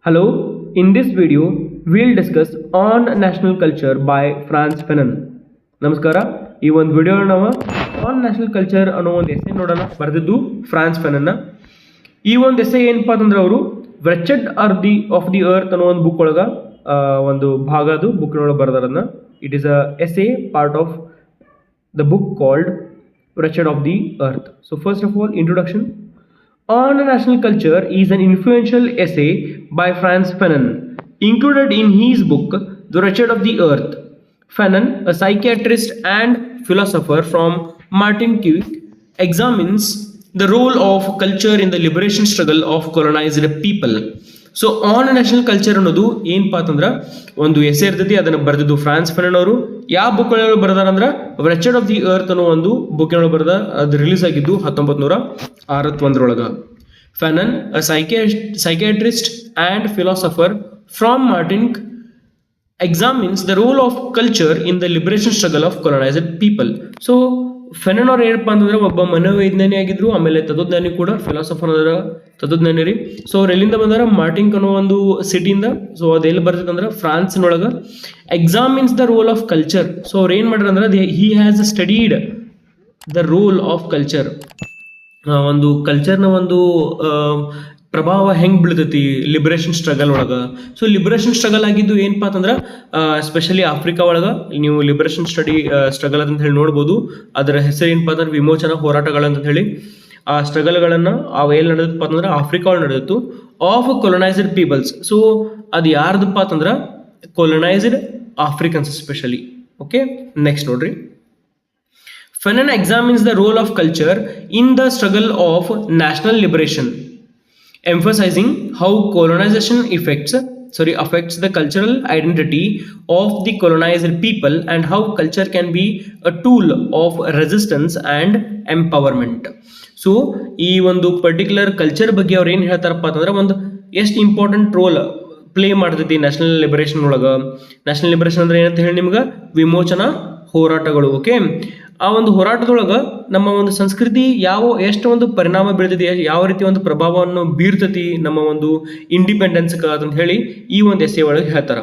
Hello, in this video, we'll discuss on national culture by Frantz Fanon. ನಮಸ್ಕಾರ. ಈ ಒಂದು video ನಾವು on national culture ಅನ್ನೋ ಒಂದು ಎಸೆ ನೋಡೋಣ. ಬರೆದಿದ್ದು ಫ್ರಾನ್ಸ್ ಫೆನನ್ನ. ಈ ಒಂದು ಎಸೆ ಏನಪ್ಪ ಅಂತಂದ್ರೆ ಅವರು ವ್ರೆಚೆಡ್ ಆಫ್ ದಿ ಅರ್ತ್ ಅನ್ನೋ ಒಂದು ಬುಕ್ ಒಳಗೆ ಒಂದು ಭಾಗ ಅದು ಬುಕ್ನೊಳಗೆ ಬರೆದಾರನ್ನ. It is a essay part of the book called wretched of the earth. So first of all, introduction. On National Culture is an influential essay by Frantz Fanon, included in his book The Wretched of the Earth. Fanon, a psychiatrist and philosopher from Martinique, examines the role of culture in the liberation struggle of colonized people. So on national culture ಅನ್ನೋದು ಏನಪ್ಪಾ ಅಂತಂದ್ರೆ ಒಂದು ಎಸೆ ಇರ್ತೈತಿ. ಅದನ್ನು ಬರೆದಿದ್ದು France ಫೆನನ್ ಅವರು. ಯಾವ book ಒಳಗೆ ಬರೆದಾರಂದ್ರೆ ವ್ರೆಚೆಡ್ ಆಫ್ ದಿ ಅರ್ತ್ ಅನ್ನೋ ಒಂದು ಬುಕ್ ಒಳಗೆ ಬರೆದ. ಅದು ರಿಲೀಸ್ ಆಗಿದ್ದು 1961 ಫೆನನ್, ಅ psychiatrist and philosopher from Martinique, examines the role of culture in the liberation struggle of colonized people. So Fanon ಅವ್ರು ಏನಪ್ಪ ಅಂತಂದ್ರೆ ಒಬ್ಬ ಮನೋವೈಜ್ಞಾನಿ ಆಗಿದ್ರು, ಆಮೇಲೆ ತತ್ವಜ್ಞಾನಿ ಕೂಡ, ಫಿಲಾಸಫರ್ ಅದರ ತತ್ವಜ್ಞಾನಿ ರೀ. ಸೊ ಅವ್ರು ಎಲ್ಲಿಂದ ಬಂದಾರ? ಮಾರ್ಟಿನಿಕ್ ಅನ್ನೋ ಒಂದು ಸಿಟಿಯಿಂದ. ಸೊ ಅದು ಎಲ್ಲಿ ಬರ್ತೈತೆ ಅಂದ್ರೆ ಫ್ರಾನ್ಸ್ನೊಳಗೆ. Examines the role of culture. So ಅವ್ರು ಏನು ಮಾಡ್ಯಾರ ಅಂದ್ರೆ he has studied the role of culture. ಒಂದು ಕಲ್ಚರ್ನ ಒಂದು ಪ್ರಭಾವ ಹೆಂಗೆ ಬೀಳ್ತೈತಿ ಲಿಬರೇಷನ್ ಸ್ಟ್ರಗಲ್ ಒಳಗೆ. ಸೊ ಲಿಬರೇಷನ್ ಸ್ಟ್ರಗಲ್ ಆಗಿದ್ದು ಏನಪ್ಪಾ ಅಂತಂದ್ರೆ ಎಸ್ಪೆಷಲಿ ಆಫ್ರಿಕಾ ಒಳಗೆ ನೀವು ಲಿಬರೇಷನ್ ಸ್ಟ್ರಗಲ್ ಅಂತ ಹೇಳಿ ನೋಡ್ಬೋದು. ಅದರ ಹೆಸರು ಏನಪ್ಪಾ ಅಂದ್ರೆ ವಿಮೋಚನಾ ಹೋರಾಟಗಳಂತ ಹೇಳಿ. ಆ ಸ್ಟ್ರಗಲ್ಗಳನ್ನು ಎಲ್ಲಿ ನಡೆದಪ್ಪ ಅಂತಂದ್ರೆ ಆಫ್ರಿಕಾ ಒಳಗೆ ನಡೆದಿತ್ತು, ಆಫ್ ಕೊಲೊನೈಸ್ಡ್ ಪೀಪಲ್ಸ್. ಸೊ ಅದು ಯಾರ್ದಪ್ಪ ಅಂತಂದ್ರೆ ಕೊಲೊನೈಸ್ಡ್ ಆಫ್ರಿಕನ್ಸ್ ಎಸ್ಪೆಷಲಿ. ಓಕೆ, ನೆಕ್ಸ್ಟ್ ನೋಡ್ರಿ. Fanon examines the role of culture in the struggle of national liberation, emphasizing how colonization affects the cultural identity of the colonized people and how culture can be a tool of resistance and empowerment. So ಈ ಒಂದು particular culture ಬಗ್ಗೆ ಅವ್ರು ಏನು ಹೇಳ್ತಾರಪ್ಪ ಅಂತಂದ್ರೆ ಒಂದು ಎಷ್ಟು important role play ಮಾಡ್ತೈತಿ national liberation ಒಳಗೆ. ನ್ಯಾಷನಲ್ ಲಿಬರೇಷನ್ ಅಂದ್ರೆ ಏನಂತ ಹೇಳಿ ನಿಮ್ಗೆ ವಿಮೋಚನಾ ಹೋರಾಟಗಳು. ಓಕೆ, ಆ ಒಂದು ಹೋರಾಟದೊಳಗೆ ನಮ್ಮ ಒಂದು ಸಂಸ್ಕೃತಿ ಎಷ್ಟು ಒಂದು ಪರಿಣಾಮ ಬೀಳ್ತೈತಿ, ಯಾವ ರೀತಿ ಒಂದು ಪ್ರಭಾವವನ್ನು ಬೀರ್ತೈತಿ ನಮ್ಮ ಒಂದು ಇಂಡಿಪೆಂಡೆನ್ಸ್ ಅಂತ ಹೇಳಿ ಈ ಒಂದು ಎಸೆ ಒಳಗೆ ಹೇಳ್ತಾರ.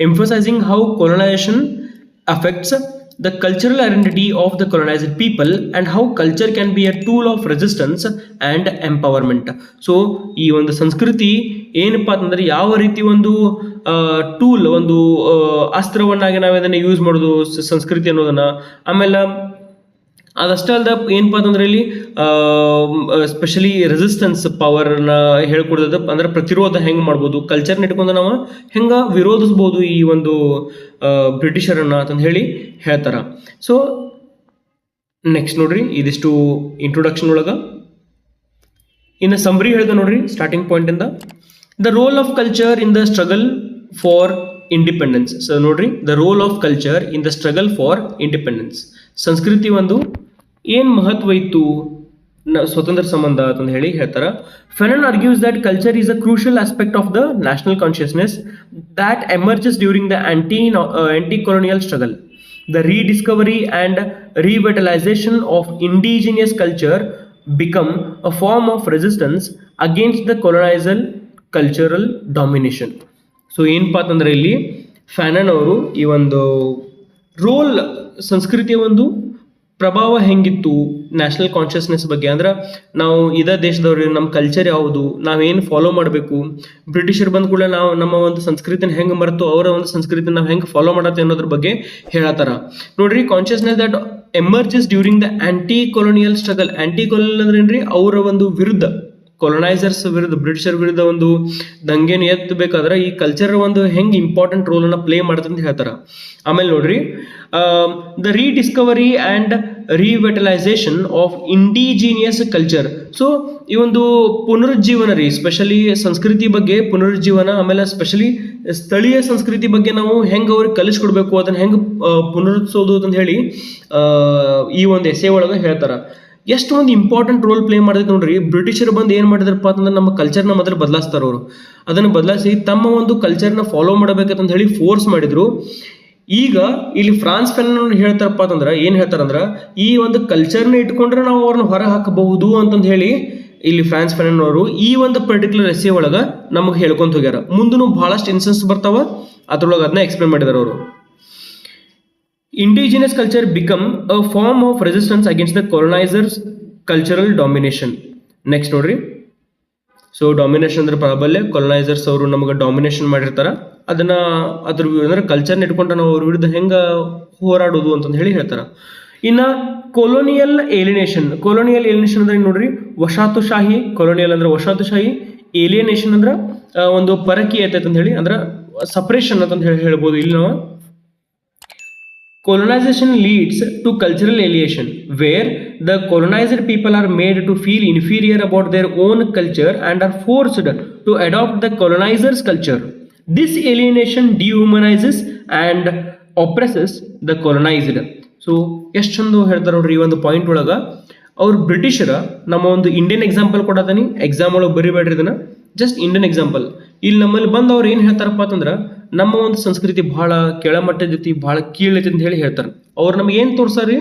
Emphasizing how colonization affects the cultural identity of the colonized people and how culture can be a tool of resistance and empowerment. So ಈ ಒಂದು ಸಂಸ್ಕೃತಿ ಏನಪ್ಪಾ ಅಂತಂದ್ರೆ ಯಾವ ರೀತಿ ಒಂದು ಟೂಲ್, ಒಂದು ಅಸ್ತ್ರವನ್ನಾಗಿ ನಾವು ಅದನ್ನ ಯೂಸ್ ಮಾಡೋದು ಸಂಸ್ಕೃತಿ ಅನ್ನೋದನ್ನ. ಆಮೇಲೆ ಅದಷ್ಟೇ ಅಲ್ದ ಏನಪ್ಪಾ ಅಂತಂದ್ರೆ ಇಲ್ಲಿ ಸ್ಪೆಷಲಿ ರೆಸಿಸ್ಟೆನ್ಸ್ ಪವರ್ನ ಹೇಳ್ಕೊಡೋದು. ಅಂದ್ರೆ ಪ್ರತಿರೋಧ ಹೆಂಗೆ ಮಾಡ್ಬೋದು, ಕಲ್ಚರ್ನ ಇಟ್ಕೊಂಡು ನಾವು ಹೆಂಗೆ ವಿರೋಧಿಸ್ಬೋದು ಈ ಒಂದು ಬ್ರಿಟಿಷರನ್ನ ಅಂತಂದು ಹೇಳಿ ಹೇಳ್ತಾರ. ಸೊ ನೆಕ್ಸ್ಟ್ ನೋಡ್ರಿ, ಇದಿಷ್ಟು ಇಂಟ್ರೊಡಕ್ಷನ್ ಒಳಗೆ. ಇನ್ನು ಸಂಬ್ರಿ ಹೇಳ್ದ ನೋಡ್ರಿ ಸ್ಟಾರ್ಟಿಂಗ್ ಪಾಯಿಂಟ್ ಇಂದ. The role of culture in the struggle for independence. So ನೋಡ್ರಿ, the role of culture in the struggle for independence. ಸಂಸ್ಕೃತಿ ಒಂದು ಏನು ಮಹತ್ವ ಇತ್ತು ಸ್ವತಂತ್ರ ಸಂಬಂಧ ಅಂತ ಹೇಳಿ ಹೇಳ್ತಾರ. Fanon argues that culture is a crucial aspect of the national consciousness that emerges during the anti-colonial struggle. The rediscovery and revitalization of indigenous culture become a form of resistance against the colonial cultural domination. So ಏನಪ್ಪಾ ಅಂತಂದ್ರೆ ಇಲ್ಲಿ Fanon ಅವರು ಈ ಒಂದು roll, ಸಂಸ್ಕೃತಿಯ ಒಂದು ಪ್ರಭಾವ ಹೆಂಗಿತ್ತು ನ್ಯಾಷನಲ್ ಕಾನ್ಷಿಯಸ್ನೆಸ್ ಬಗ್ಗೆ. ಅಂದ್ರೆ ನಾವು ಇದೇ ದೇಶದವ್ರು, ನಮ್ಮ ಕಲ್ಚರ್ ಯಾವುದು, ನಾವೇನು ಫಾಲೋ ಮಾಡಬೇಕು, ಬ್ರಿಟಿಷರು ಬಂದ ಕೂಡ ನಾವು ನಮ್ಮ ಒಂದು ಸಂಸ್ಕೃತಿನ ಹೆಂಗೆ ಮರೆತು ಅವರ ಒಂದು ಸಂಸ್ಕೃತಿನ ನಾವು ಹೆಂಗೆ ಫಾಲೋ ಮಾಡತ್ತೆ ಅನ್ನೋದ್ರ ಬಗ್ಗೆ ಹೇಳತ್ತಾರ. ನೋಡ್ರಿ, consciousness that emerges during the anti colonial struggle. Anti colonial ಅಂದ್ರೆ ಏನ್ರಿ, ಅವರ ಒಂದು ವಿರುದ್ಧ, ಕೊಲೊನೈಸರ್ಸ್ ವಿರುದ್ಧ, ಬ್ರಿಟಿಷರ್ ವಿರುದ್ಧ ಒಂದು ದಂಗೆನ ಎತ್ತಬೇಕಾದ್ರೆ ಈ ಕಲ್ಚರ್ ಒಂದು ಹೆಂಗೆ ಇಂಪಾರ್ಟೆಂಟ್ ರೋಲ್ ಅನ್ನ ಪ್ಲೇ ಮಾಡುತ್ತೆ ಅಂತ ಹೇಳ್ತಾರ. ಆಮೇಲೆ ನೋಡ್ರಿ, the rediscovery and revitalization of indigenous culture. So ಈ ಒಂದು ಪುನರುಜ್ಜೀವನ ರೀ, ಸ್ಪೆಷಲಿ ಸಂಸ್ಕೃತಿ ಬಗ್ಗೆ ಪುನರುಜ್ಜೀವನ, ಆಮೇಲೆ ಸ್ಪೆಷಲಿ ಸ್ಥಳೀಯ ಸಂಸ್ಕೃತಿ ಬಗ್ಗೆ ನಾವು ಹೆಂಗೆ ಅವ್ರಿಗೆ ಕಲಿಸ್ಕೊಡ್ಬೇಕು, ಅದನ್ನ ಹೆಂಗೆ ಪುನರುತ್ಸೋದು ಅಂತ ಹೇಳಿ ಈ ಒಂದು ಎಸೆ ಒಳಗೆ ಹೇಳ್ತಾರ. ಎಷ್ಟು ಒಂದು ಇಂಪಾರ್ಟೆಂಟ್ ರೋಲ್ ಪ್ಲೇ ಮಾಡಿದ್ರೆ ನೋಡ್ರಿ. ಬ್ರಿಟಿಷರು ಬಂದು ಏನು ಮಾಡಿದ್ರಪ್ಪ ಅಂತಂದ್ರೆ ನಮ್ಮ ಕಲ್ಚರ್ನ ಮೊದಲು ಬದಲಾಯಿಸ್ತಾರ. ಅವರು ಅದನ್ನು ಬದಲಾಯಿಸಿ ತಮ್ಮ ಒಂದು ಕಲ್ಚರ್ನ ಫಾಲೋ ಮಾಡಬೇಕಂತ ಹೇಳಿ ಫೋರ್ಸ್ ಮಾಡಿದ್ರು. ಈಗ ಇಲ್ಲಿ ಫ್ರಾನ್ಸ್ ಫೆನನ್ ಹೇಳ್ತಾರಪ್ಪ ಅಂತಂದ್ರೆ ಏನು ಹೇಳ್ತಾರಂದ್ರೆ ಈ ಒಂದು ಕಲ್ಚರ್ನ ಇಟ್ಕೊಂಡ್ರೆ ನಾವು ಅವ್ರನ್ನ ಹೊರ ಹಾಕಬಹುದು ಅಂತಂದು ಹೇಳಿ ಇಲ್ಲಿ ಫ್ರಾನ್ಸ್ ಫೆನನ್ ಅವರು ಈ ಒಂದು ಪರ್ಟಿಕ್ಯುಲರ್ ಎಸ್ಸೆ ಒಳಗೆ ನಮಗೆ ಹೇಳ್ಕೊಂತ ಹೋಗ್ಯಾರ. ಮುಂದೂ ಬಹಳಷ್ಟು ಇನ್ಸ್ಟೆನ್ಸ್ ಬರ್ತಾವ, ಅದ್ರೊಳಗೆ ಅದನ್ನ ಎಕ್ಸ್ಪ್ಲೇನ್ ಮಾಡಿದಾರೆ ಅವರು. Indigenous culture become a form of resistance against the colonizers' cultural domination. Next ನೋಡ್ರಿ. ಸೊ ಡಾಮಿನೇಷನ್ ಅಂದ್ರೆ ಪ್ರಾಬಲ್ಯ, ಕೊಲನೈಸರ್ಸ್ ಅವರು ನಮಗೆ ಡಾಮಿನೇಷನ್ ಮಾಡಿರ್ತಾರ, ಅದನ್ನ ಅದ್ರ ಅಂದ್ರೆ ಕಲ್ಚರ್ನ ಇಟ್ಕೊಂಡು ನಾವು ಅವ್ರ ವಿರುದ್ಧ ಹೆಂಗ ಹೋರಾಡೋದು ಅಂತಂದು ಹೇಳಿ ಹೇಳ್ತಾರ. ಇನ್ನ ಕೊಲೋನಿಯಲ್ ಏಲಿನೇಷನ್ ಅಂದ್ರೆ ನೋಡ್ರಿ, ವಸಾಹತುಶಾಹಿ. ಕೊಲೋನಿಯಲ್ ಅಂದ್ರೆ ವಸಾಹತುಶಾಹಿ, ಏಲಿಯನೇಷನ್ ಅಂದ್ರೆ ಒಂದು ಪರಕೀಯತೆ ಅಂತ ಹೇಳಿ, ಅಂದ್ರೆ ಸಪರೇಷನ್ ಅಂತ ಹೇಳಿ ಹೇಳ್ಬೋದು. ಇಲ್ಲಿ ನಾವು colonization leads to cultural alienation, where the colonized people are made to feel inferior about their own culture and are forced to adopt the colonizer's culture. This alienation dehumanizes and oppresses the colonized. So ಎಷ್ಟು ಚಂದ ಹೇಳ್ತಾರೆ ನೋಡ್ರಿ ಈ ಒಂದು point ಒಳಗೆ. ಅವ್ರು ಬ್ರಿಟಿಷರ ನಮ್ಮ ಒಂದು ಇಂಡಿಯನ್ ಎಕ್ಸಾಂಪಲ್ ಕೊಡೋದನಿ, ಎಕ್ಸಾಮ್ ಒಳಗೆ ಬರಿಬೇಡ್ರಿ ಇದನ್ನ, ಜಸ್ಟ್ ಇಂಡಿಯನ್ ಎಕ್ಸಾಂಪಲ್. ಇಲ್ಲಿ ನಮ್ಮಲ್ಲಿ ಬಂದು ಅವ್ರು ಏನು ಹೇಳ್ತಾರಪ್ಪ ಅಂತಂದ್ರೆ, ನಮ್ಮ ಒಂದು ಸಂಸ್ಕೃತಿ ಬಹಳ ಕೆಳಮಟ್ಟದೈತಿ, ಬಹಳ ಕೀಳೈತಿ ಅಂತ ಹೇಳಿ ಹೇಳ್ತಾರೆ. ಅವ್ರು ನಮ್ಗೆ ಏನು ತೋರ್ಸಾರಿ,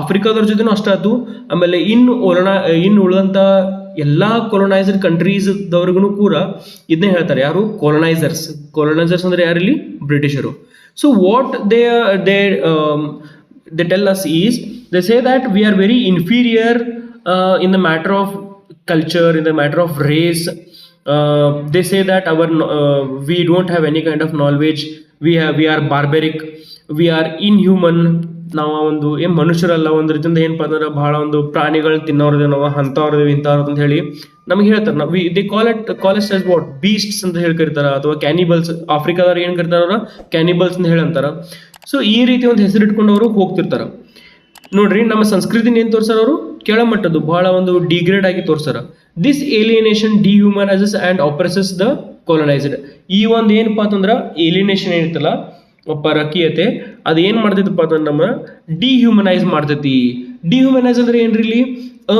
ಆಫ್ರಿಕಾದವ್ರ ಜೊತೆನೂ ಅಷ್ಟ ಆಯ್ತು, ಆಮೇಲೆ ಇನ್ನು ಉಳಿದಂಥ ಎಲ್ಲ ಕೊಲೊನೈಸ್ಡ್ ಕಂಟ್ರೀಸ್ದವ್ರಿಗೂ ಕೂಡ ಇದನ್ನೇ ಹೇಳ್ತಾರೆ. ಯಾರು? ಕೊಲೊನೈಸರ್ಸ್ ಅಂದ್ರೆ ಯಾರಿಲ್ಲಿ? ಬ್ರಿಟಿಷರು. So what they tell us is, they say that we are very inferior in the matter of culture, in the matter of race. They say that we don't have any kind of knowledge, we are barbaric, we are inhuman. ನಾವು ಒಂದು ಏನು ಮನುಷ್ಯರಲ್ಲ, ಒಂದು ರೀತಿಯಿಂದ ಏನಪ್ಪ ಅಂದ್ರೆ ಬಹಳ ಒಂದು ಪ್ರಾಣಿಗಳು ತಿನ್ನೋರ್ದೆ, ನಾವು ಅಂಥವ್ರದೇವು ಇಂಥವ್ರದ್ದು ಅಂತ ಹೇಳಿ ನಮಗೆ ಹೇಳ್ತಾರೆ. ನಾವು they call it as what, beasts ಅಂತ ಹೇಳಿ ಕರೀತಾರ, ಅಥವಾ ಕ್ಯಾನಿಬಲ್ಸ್. ಆಫ್ರಿಕಾದವ್ರು ಏನು ಕರಿತಾರ, ಅವ್ರ ಕ್ಯಾನಿಬಲ್ಸ್ ಅಂತ ಹೇಳಿ ಅಂತಾರ. ಸೊ ಈ ರೀತಿ ಒಂದು ಹೆಸರಿಟ್ಕೊಂಡು ಅವರು ಹೋಗ್ತಿರ್ತಾರ. ನೋಡ್ರಿ, ನಮ್ಮ ಸಂಸ್ಕೃತಿನ ಏನು ತೋರ್ಸಾರ ಅವರು? ಕೆಳಮಟ್ಟದ್ದು, ಬಹಳ ಒಂದು ಡಿಗ್ರೇಡ್ ಆಗಿ ತೋರ್ಸಾರ. This alienation dehumanizes and oppresses the colonized. ಈ ಒಂದು ಏನಪ್ಪ ಅಂತಂದ್ರೆ ಏಲಿಯನೇಷನ್ ಏನಿರ್ತಲ್ಲ, ಪರಕೀಯತೆ, ಅದು ಏನು ಮಾಡ್ತೈತಪ್ಪ ಅಂತಂದ್ರೆ ನಮ್ಮ ಡಿಹ್ಯೂಮನೈಸ್ ಮಾಡ್ತೈತಿ. ಡಿಹ್ಯೂಮನೈಸ್ ಅಂದ್ರೆ ಏನ್ರಿ? ಇಲ್ಲಿ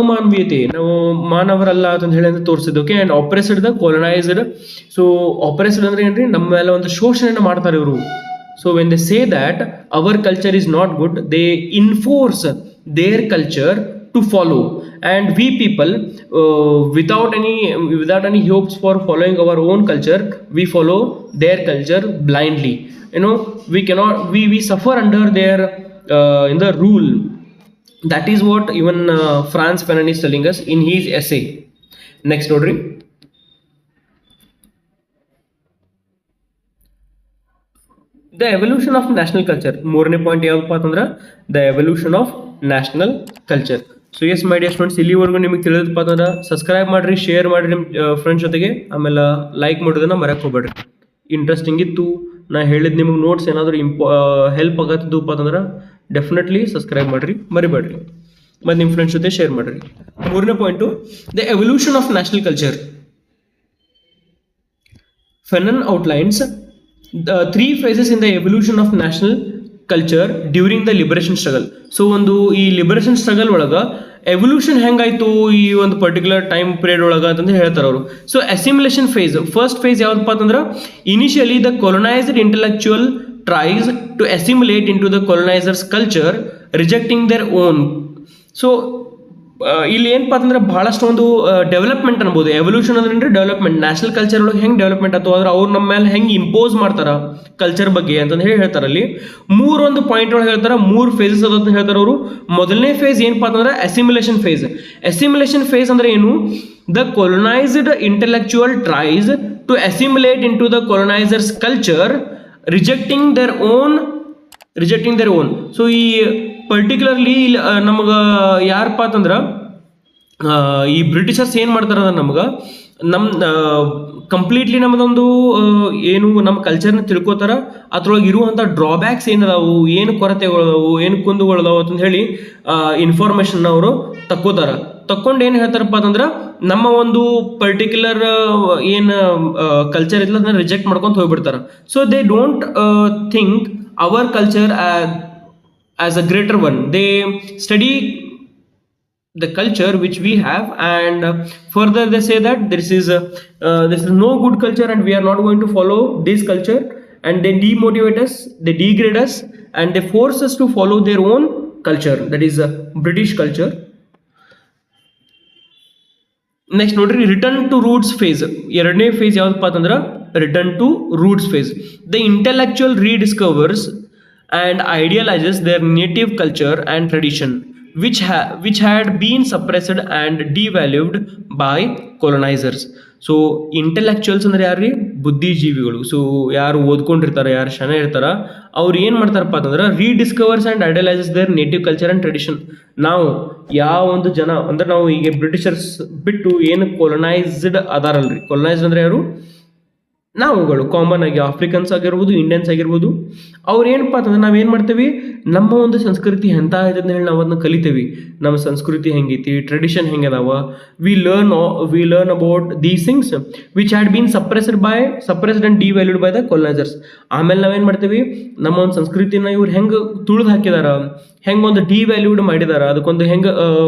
ಅಮಾನವೀಯತೆ, ನಾವು ಮಾನವರಲ್ಲ ಅಂತ ಹೇಳಿ ಅಂತ ತೋರಿಸಿದ್ದು. Okay. And oppressed the colonized. So oppressed ಅಂದ್ರೆ ಏನ್ರಿ? ನಮ್ಮ ಮೇಲೆ ಒಂದು ಶೋಷಣೆಯನ್ನು ಮಾಡ್ತಾರೆ ಇವರು. So when they say that our culture is not good, they enforce their culture to follow, and we people without any hopes for following our own culture, we follow their culture blindly. We suffer under their in the rule. That is what even Frantz Fanon is telling us in his essay. Next nodri. The evolution of national culture. ಮೂರನೇ point ಯಾವಪ್ಪ ಅಂತಂದ್ರೆ the evolution of national culture. So as my dear students, ಇಲ್ಲಿವರೆಗೂ ನಿಮಗೆ ತಿಳಿದಪ್ಪ ಅಂತಂದ್ರೆ subscribe ಮಾಡಿರಿ, share ಮಾಡಿರಿ ನಿಮ್ಮ friends ಜೊತೆಗೆ, ಆಮೇಲೆ ಲೈಕ್ ಮಾಡೋದನ್ನ ಮರೆಯಕ್ಕೆ ಹೋಗ್ಬೇಡ್ರಿ. ಇಂಟ್ರೆಸ್ಟಿಂಗ್ ಇತ್ತು, ನಾ ಹೇಳಿದ ನಿಮಗೆ ನೋಟ್ಸ್ ಏನಾದರೂ ಹೆಲ್ಪ್ ಆಗತ್ತದಪ್ಪ ಅಂತಂದ್ರೆ ಡೆಫಿನೆಟ್ಲಿ ಸಬ್ಸ್ಕ್ರೈಬ್ ಮಾಡಿರಿ, ಮರಿಬೇಡ್ರಿ, ಮತ್ತು ನಿಮ್ಮ ಫ್ರೆಂಡ್ಸ್ ಜೊತೆ ಶೇರ್ ಮಾಡಿರಿ. ಮೂರನೇ point, the evolution of national culture. Fanon outlines the 3 phases in the evolution of national culture during the liberation struggle. So ಒಂದು ಈ ಲಿಬರೇಷನ್ ಸ್ಟ್ರಗಲ್ ಒಳಗೆ ಎವಲ್ಯೂಷನ್ ಹೆಂಗಾಯ್ತು ಈ ಒಂದು ಪರ್ಟಿಕ್ಯುಲರ್ ಟೈಮ್ ಪೀರಿಯಡ್ ಒಳಗೆ ಅಂತಂದು ಹೇಳ್ತಾರೆ ಅವರು. So assimilation phase, first phase ಯಾವ್ದಪ್ಪ ಅಂತಂದ್ರೆ initially the colonized intellectual tries to assimilate into the colonizers culture, rejecting their own. So ಇಲ್ಲಿ ಏನಪ್ಪ ಅಂತಂದ್ರೆ ಬಹಳಷ್ಟು ಒಂದು ಡೆವಲಪ್ಮೆಂಟ್ ಅನ್ಬೋದು. ಎವಲ್ಯೂಷನ್ ಅಂದ್ರೆ ಡೆವಲಪ್ಮೆಂಟ್, ನ್ಯಾಷನಲ್ ಕಲ್ಚರ್ ಒಳಗೆ ಹೆಂಗೆ ಡೆವಲಪ್ಮೆಂಟ್ ಆಯ್ತು ಅಂದ್ರೆ ಅವ್ರು ನಮ್ಮ ಮೇಲೆ ಹೆಂಗೆ ಇಂಪೋಸ್ ಮಾಡ್ತಾರ ಕಲ್ಚರ್ ಬಗ್ಗೆ ಅಂತಂದು ಹೇಳ್ತಾರೆ. ಅಲ್ಲಿ ಮೂರೊಂದು ಪಾಯಿಂಟ್ ಒಳಗೆ ಹೇಳ್ತಾರೆ, 3 ಫೇಸಸ್ ಅದ ಅಂತ ಹೇಳ್ತಾರೆ ಅವರು. ಮೊದಲನೇ ಫೇಸ್ ಏನಪ್ಪ ಅಂತಂದ್ರೆ ಅಸಿಮ್ಯುಲೇಷನ್ ಫೇಸ್. ಅಸಿಮ್ಯುಲೇಷನ್ ಫೇಸ್ ಅಂದ್ರೆ ಏನು? The colonized intellectual tries to assimilate into the colonizers culture, rejecting their own. So ಈ ಪರ್ಟಿಕ್ಯುಲರ್ಲಿ ನಮಗೆ ಯಾರಪ್ಪ ಅಂತಂದ್ರೆ ಈ ಬ್ರಿಟಿಷರ್ಸ್ ಏನು ಮಾಡ್ತಾರೆ ಅಂದ್ರೆ ನಮ್ಗೆ ಕಂಪ್ಲೀಟ್ಲಿ ನಮ್ಮದೊಂದು ಏನು ನಮ್ಮ ಕಲ್ಚರ್ನ ತಿಳ್ಕೊತಾರ, ಅದ್ರೊಳಗೆ ಇರುವಂಥ ಡ್ರಾಬ್ಯಾಕ್ಸ್ ಏನದಾವು, ಏನು ಕೊರತೆಗಳದಾವು, ಏನು ಕುಂದುಗಳದಾವು ಅಂತ ಹೇಳಿ ಇನ್ಫಾರ್ಮೇಷನ್ ಅವರು ತಕ್ಕೊಂಡು ಏನು ಹೇಳ್ತಾರಪ್ಪ ಅಂತಂದ್ರೆ ನಮ್ಮ ಒಂದು ಪರ್ಟಿಕ್ಯುಲರ್ ಏನು ಕಲ್ಚರ್ ಇರ್ತದೆ ಅದನ್ನ ರಿಜೆಕ್ಟ್ ಮಾಡ್ಕೊಂಡು ಹೋಗ್ಬಿಡ್ತಾರೆ. So they don't think our culture as a greater one. They study the culture which we have, and further they say that this is no good culture and we are not going to follow this culture, and they demotivate us, they degrade us, and they force us to follow their own culture, that is British culture. Next ನೋಡ್ರಿ return to roots phase. ಎರಡನೇ phase ಯಾವ್ದಪ್ಪ ಅಂತಂದ್ರೆ return to roots phase. The intellectual rediscovers and idealizes their native culture and tradition which had been suppressed and devalued by colonizers. So intellectuals ಅಂದ್ರೆ ಯಾರು ರೀ? ಬುದ್ಧಿಜೀವಿಗಳು. So ಯಾರು ಓದ್ಕೊಂಡಿರ್ತಾರೆ, ಯಾರು ಶನ ಇರ್ತಾರ, ಅವ್ರು ಏನು ಮಾಡ್ತಾರಪ್ಪ ಅಂತಂದ್ರೆ rediscovers and idealizes their native culture and tradition. ನಾವು ಯಾವ ಒಂದು ಜನ ಅಂದ್ರೆ ನಾವು ಈಗ ಬ್ರಿಟಿಷರ್ಸ್ ಬಿಟ್ಟು ಏನು ಕೊಲೊನೈಸ್ಡ್ ಅದಾರಲ್ರಿ, ಕೊಲೊನೈಸ್ಡ್ ಅಂದ್ರೆ ಯಾರು? ನಾವುಗಳು ಕಾಮನ್ ಆಗಿ ಆಫ್ರಿಕನ್ಸ್ ಆಗಿರ್ಬೋದು, ಇಂಡಿಯನ್ಸ್ ಆಗಿರ್ಬೋದು. ಅವ್ರು ಏನಪ್ಪ ಅಂತಂದ್ರೆ ನಾವೇನು ಮಾಡ್ತೀವಿ, ನಮ್ಮ ಒಂದು ಸಂಸ್ಕೃತಿ ಎಂಥ ಇದೆ ಅಂತ ಹೇಳಿ ನಾವು ಅದನ್ನ ಕಲಿತೇವಿ. ನಮ್ಮ ಸಂಸ್ಕೃತಿ ಹೆಂಗೈತಿ, ಟ್ರೆಡಿಷನ್ ಹೆಂಗೆ ಅದಾವ, we learn about these things which had been suppressed and devalued by the colonizers. ಆಮೇಲೆ ನಾವೇನು ಮಾಡ್ತೀವಿ, ನಮ್ಮ ಒಂದು ಸಂಸ್ಕೃತಿನ ಇವ್ರು ಹೆಂಗೆ ತುಳಿದು ಹಾಕಿದಾರ, ಹೆಂಗೆ ಒಂದು ಡಿವ್ಯಾಲ್ಯೂಡ್ ಮಾಡಿದಾರ, ಅದಕ್ಕೊಂದು ಹೆಂಗೆ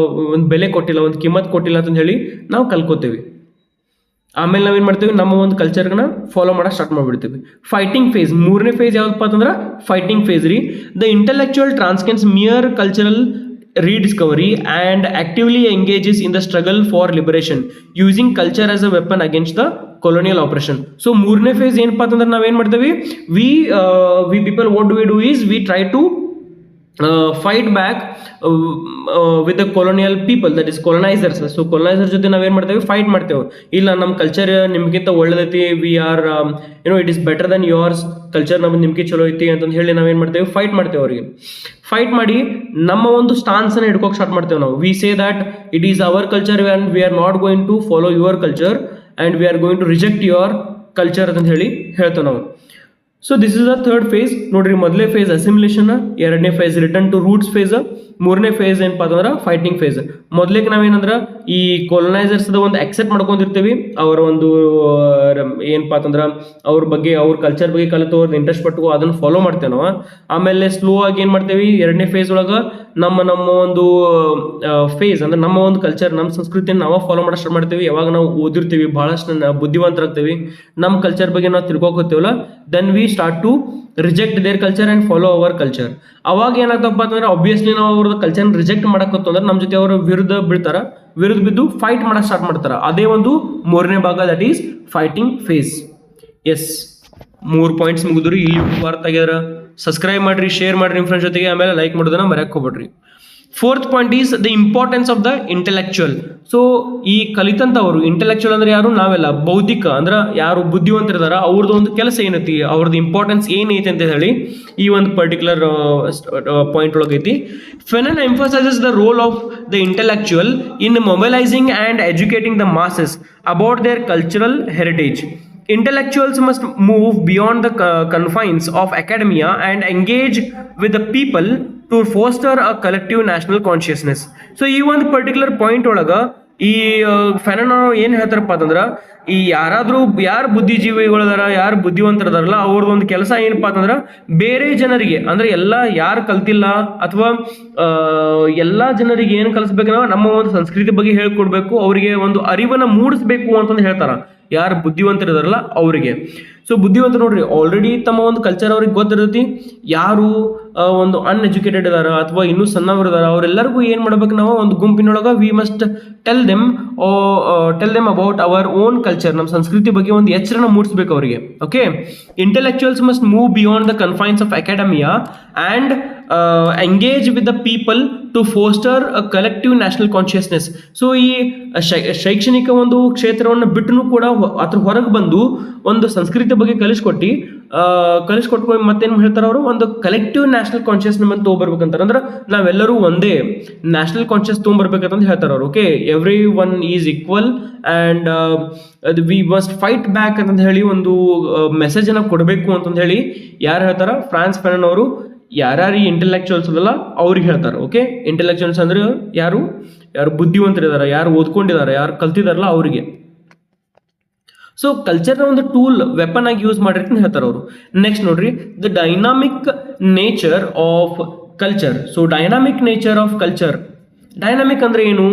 ಒಂದು ಬೆಲೆ ಕೊಟ್ಟಿಲ್ಲ, ಒಂದು ಕಿಮ್ಮತ್ ಕೊಟ್ಟಿಲ್ಲ ಅಂತ ಹೇಳಿ ನಾವು ಕಲ್ಕೋತೇವೆ. ಆಮೇಲೆ ನಾವೇನು ಮಾಡ್ತೀವಿ, ನಮ್ಮ ಒಂದು ಕಲ್ಚರ್ನ ಫಾಲೋ ಮಾಡೋಕೆ ಸ್ಟಾರ್ಟ್ ಮಾಡಿಬಿಡ್ತೀವಿ. Fighting phase. ಮೂರನೇ ಫೇಸ್ ಯಾವ್ದಪ್ಪ ಅಂತಂದ್ರೆ ಫೈಟಿಂಗ್ ಫೇಸ್ ರೀ. The intellectual transcends mere cultural rediscovery and actively engages in the struggle for liberation using culture as a weapon against the colonial oppression. So ಮೂರನೇ phase ಏನಪ್ಪ ಅಂತಂದ್ರೆ ನಾವೇನು ಮಾಡ್ತೀವಿ, we people what do is we try to fight back with the colonial people, that is colonizers. So colonizers ಜೊತೆ ನಾವೇನು ಮಾಡ್ತೇವೆ, fight ಮಾಡ್ತೇವೆ. ಇಲ್ಲ ನಮ್ಮ ಕಲ್ಚರ್ ನಿಮ್ಗಿಂತ ಒಳ್ಳೇದೈತಿ, we are it is better than yours, culture ನಮ್ದು ನಿಮ್ಗೆ ಚಲೋ ಐತಿ ಅಂತಂದು ಹೇಳಿ ನಾವೇನು ಮಾಡ್ತೇವೆ, ಫೈಟ್ ಮಾಡ್ತೇವೆ ಅವರಿಗೆ. ಫೈಟ್ ಮಾಡಿ ನಮ್ಮ ಒಂದು ಸ್ಟಾನ್ಸನ್ನು ಹಿಡ್ಕೋಕೆ ಸ್ಟಾರ್ಟ್ ಮಾಡ್ತೇವೆ ನಾವು. We say that it is our culture and we are not going to follow your culture and we are going to reject your culture ಅಂತ ಹೇಳಿ ಹೇಳ್ತೇವೆ ನಾವು. So this is the third phase. ನೋಡ್ರಿ, ಮೊದಲನೇ phase assimilation, ಎರಡನೇ phase return to roots phase, ಮೂರನೇ phase ಏನಪ್ಪ ಅಂತಂದ್ರೆ ಫೈಟಿಂಗ್ ಫೇಸ್. ಮೊದಲಿಗೆ ನಾವೇನಂದ್ರೆ ಈ ಕೊಲೊನೈಸರ್ಸ್ದ ಒಂದು ಅಕ್ಸೆಪ್ಟ್ ಮಾಡ್ಕೊಂಡಿರ್ತೀವಿ, ಅವರ ಒಂದು ಏನಪ್ಪ ಅಂತಂದ್ರೆ ಅವ್ರ ಬಗ್ಗೆ, ಅವ್ರ ಕಲ್ಚರ್ ಬಗ್ಗೆ ಕಲಿತು ಅವ್ರದ್ದು ಇಂಟ್ರೆಸ್ಟ್ ಪಟ್ಟು ಅದನ್ನು ಫಾಲೋ ಮಾಡ್ತೇವೆ ನಾವು. ಆಮೇಲೆ ಸ್ಲೋ ಆಗಿ ಏನು ಮಾಡ್ತೇವೆ, ಎರಡನೇ ಫೇಸ್ ಒಳಗೆ ನಮ್ಮ ಒಂದು ಫೇಸ್ ಅಂದ್ರೆ ನಮ್ಮ ಒಂದು ಕಲ್ಚರ್, ನಮ್ಮ ಸಂಸ್ಕೃತಿಯನ್ನು ನಾವು ಫಾಲೋ ಮಾಡೋಕೆ ಸ್ಟಾರ್ಟ್ ಮಾಡ್ತೀವಿ. ಯಾವಾಗ ನಾವು ಓದಿರ್ತೀವಿ, ಭಾಳಷ್ಟು ಬುದ್ಧಿವಂತರಾಗ್ತೀವಿ, ನಮ್ಮ ಕಲ್ಚರ್ ಬಗ್ಗೆ ನಾವು ತಿಳ್ಕೊತೀವಲ್ಲ, then we start to reject their culture and follow our culture. ಅವಾಗ ಏನಾಗ್ತಪ್ಪ ಅಂತಂದ್ರೆ ಆಬ್ವಿಯಸ್ಲಿ ನಾವು ಅವ್ರದ್ದು ಕಲ್ಚರ್ನ ರಿಜೆಕ್ಟ್ ಮಾಡಕತ್ತು ಅಂದ್ರೆ ನಮ್ಮ ಜೊತೆ ಅವರು ವಿರುದ್ಧ ಬಿದ್ದು ಫೈಟ್ ಮಾಡಕ್ಕೆ ಸ್ಟಾರ್ಟ್ ಮಾಡ್ತಾರೆ. ಅದೇ ಒಂದು ಮೂರನೇ ಭಾಗ, that is fighting phase. Yes, 3 points ಮುಗಿದ್ರಿ. ಇಲ್ಲಿ ಅರ್ಥ ಆಗ್ಯಾರ? ಸಬ್ಸ್ಕ್ರೈಬ್ ಮಾಡಿರಿ, ಶೇರ್ ಮಾಡಿರಿ ನಿಮ್ಮ ಫ್ರೆಂಡ್ಸ್ ಜೊತೆಗೆ, ಆಮೇಲೆ ಲೈಕ್ ಮಾಡೋದನ್ನ ಮರೆಯಕ್ಕೆ ಹೋಗ್ಬೇಡ್ರಿ. Fourth point is the importance of the intellectual. So ಈ ಕಲಿತಂಥವ್ರು, ಇಂಟೆಲೆಕ್ಚುಯಲ್ ಅಂದ್ರೆ ಯಾರು? ನಾವೆಲ್ಲ. ಬೌದ್ಧಿಕ ಅಂದ್ರೆ ಯಾರು ಬುದ್ಧಿವಂತರಿದಾರ, ಅವ್ರದ್ದು ಒಂದು ಕೆಲಸ ಏನೈತಿ, ಅವ್ರದ್ದು ಇಂಪಾರ್ಟೆನ್ಸ್ ಏನೈತಿ ಅಂತ ಹೇಳಿ ಈ ಒಂದು ಪರ್ಟಿಕ್ಯುಲರ್ ಪಾಯಿಂಟ್ ಒಳಗೈತಿ. Fanon emphasizes the role of the intellectual in mobilizing and educating the masses about their cultural heritage. Intellectuals must move beyond the confines of academia and engage with the people to foster a collective national consciousness. So ಈ ಒಂದು particular point ಒಳಗೆ ಈ ಫೆನನ್ ಏನು ಹೇಳ್ತಾರಪ್ಪ ಅಂತಂದ್ರೆ, ಈ ಯಾರು ಬುದ್ಧಿಜೀವಿಗಳದಾರ, ಯಾರು ಬುದ್ಧಿವಂತರದಾರಲ್ಲ, ಅವ್ರದ್ದು ಒಂದು ಕೆಲಸ ಏನಪ್ಪ ಅಂತಂದ್ರೆ, ಬೇರೆ ಜನರಿಗೆ ಅಂದ್ರೆ ಎಲ್ಲ ಯಾರು ಕಲ್ತಿಲ್ಲ ಅಥವಾ ಎಲ್ಲ ಜನರಿಗೆ ಏನು ಕಲಿಸ್ಬೇಕು, ನಮ್ಮ ಒಂದು ಸಂಸ್ಕೃತಿ ಬಗ್ಗೆ ಹೇಳ್ಕೊಡ್ಬೇಕು, ಅವರಿಗೆ ಒಂದು ಅರಿವನ್ನು ಮೂಡಿಸ್ಬೇಕು ಅಂತಂದು ಹೇಳ್ತಾರ ಯಾರು ಬುದ್ಧಿವಂತರಿದಾರಲ್ಲ ಅವರಿಗೆ. ಸೊ ಬುದ್ಧಿವಂತರು ನೋಡ್ರಿ, ಆಲ್ರೆಡಿ ತಮ್ಮ ಒಂದು ಕಲ್ಚರ್ ಅವ್ರಿಗೆ ಗೊತ್ತಿರ್ತೈತಿ. ಯಾರು ಒಂದು ಅನ್ಎಜುಕೇಟೆಡ್ ಇದಾರ ಅಥವಾ ಇನ್ನೂ ಸಣ್ಣವರು ಇದಾರ, ಅವರೆಲ್ಲರಿಗೂ ಏನು ಮಾಡ್ಬೇಕು, ನಾವು ಒಂದು ಗುಂಪಿನೊಳಗೆ we must tell them about our own culture, ನಮ್ಮ ಸಂಸ್ಕೃತಿ ಬಗ್ಗೆ ಒಂದು ಎಚ್ಚರನ ಮೂಡಿಸ್ಬೇಕು ಅವರಿಗೆ. Okay, intellectuals must move beyond the confines of academia and engage with the people to foster a collective national consciousness. So ಈ ಶೈಕ್ಷಣಿಕ ಒಂದು ಕ್ಷೇತ್ರವನ್ನು ಬಿಟ್ಟು ಕೂಡ ಅದ್ರ ಹೊರಗೆ ಬಂದು ಒಂದು ಸಂಸ್ಕೃತಿ ಬಗ್ಗೆ ಕಲಿಸ್ಕೊಟ್ಕೊಂಡು ಮತ್ತೇನು ಹೇಳ್ತಾರೆ ಅವರು, ಒಂದು ಕಲೆಕ್ಟಿವ್ ನ್ಯಾಷನಲ್ ಕಾನ್ಷಿಯಸ್ನೆಸ್ ಅಂತ ತೊಗೊಬರ್ಬೇಕಂತಾರೆ. ಅಂದ್ರೆ ನಾವೆಲ್ಲರೂ ಒಂದೇ ನ್ಯಾಷನಲ್ ಕಾನ್ಷಿಯಸ್ ತೊಗೊಂಬರ್ಬೇಕಂತ ಹೇಳ್ತಾರೆ ಅವರು. Okay, every one is equal and we must fight back ಅಂತಂದು ಹೇಳಿ ಒಂದು ಮೆಸೇಜನ್ನು ಕೊಡಬೇಕು ಅಂತಂದು ಹೇಳಿ ಯಾರು ಹೇಳ್ತಾರ, ಫ್ರಾನ್ಸ್ ಫೆನನ್ ಅವರು ಯಾರ್ಯಾರು ಈ ಇಂಟೆಲೆಕ್ಚುಯಲ್ಸ್ ಅಲ್ಲ ಅವ್ರಿಗೆ ಹೇಳ್ತಾರೆ. ಓಕೆ, ಇಂಟೆಲೆಕ್ಚುಯಲ್ಸ್ ಅಂದ್ರೆ ಯಾರು ಬುದ್ಧಿವಂತರಿದ್ದಾರೆ, ಯಾರು ಓದ್ಕೊಂಡಿದ್ದಾರೆ, ಯಾರು ಕಲ್ತಿದಾರಲ್ಲ ಅವರಿಗೆ. ಸೊ ಕಲ್ಚರ್ನ ಒಂದು ಟೂಲ್, ವೆಪನ್ ಆಗಿ ಯೂಸ್ ಮಾಡಿರ್ತೀನಿ ಹೇಳ್ತಾರೆ ಅವರು. ನೆಕ್ಸ್ಟ್ ನೋಡ್ರಿ, the dynamic nature of culture. So dynamic nature of culture, dynamic ಅಂದ್ರೆ ಏನು?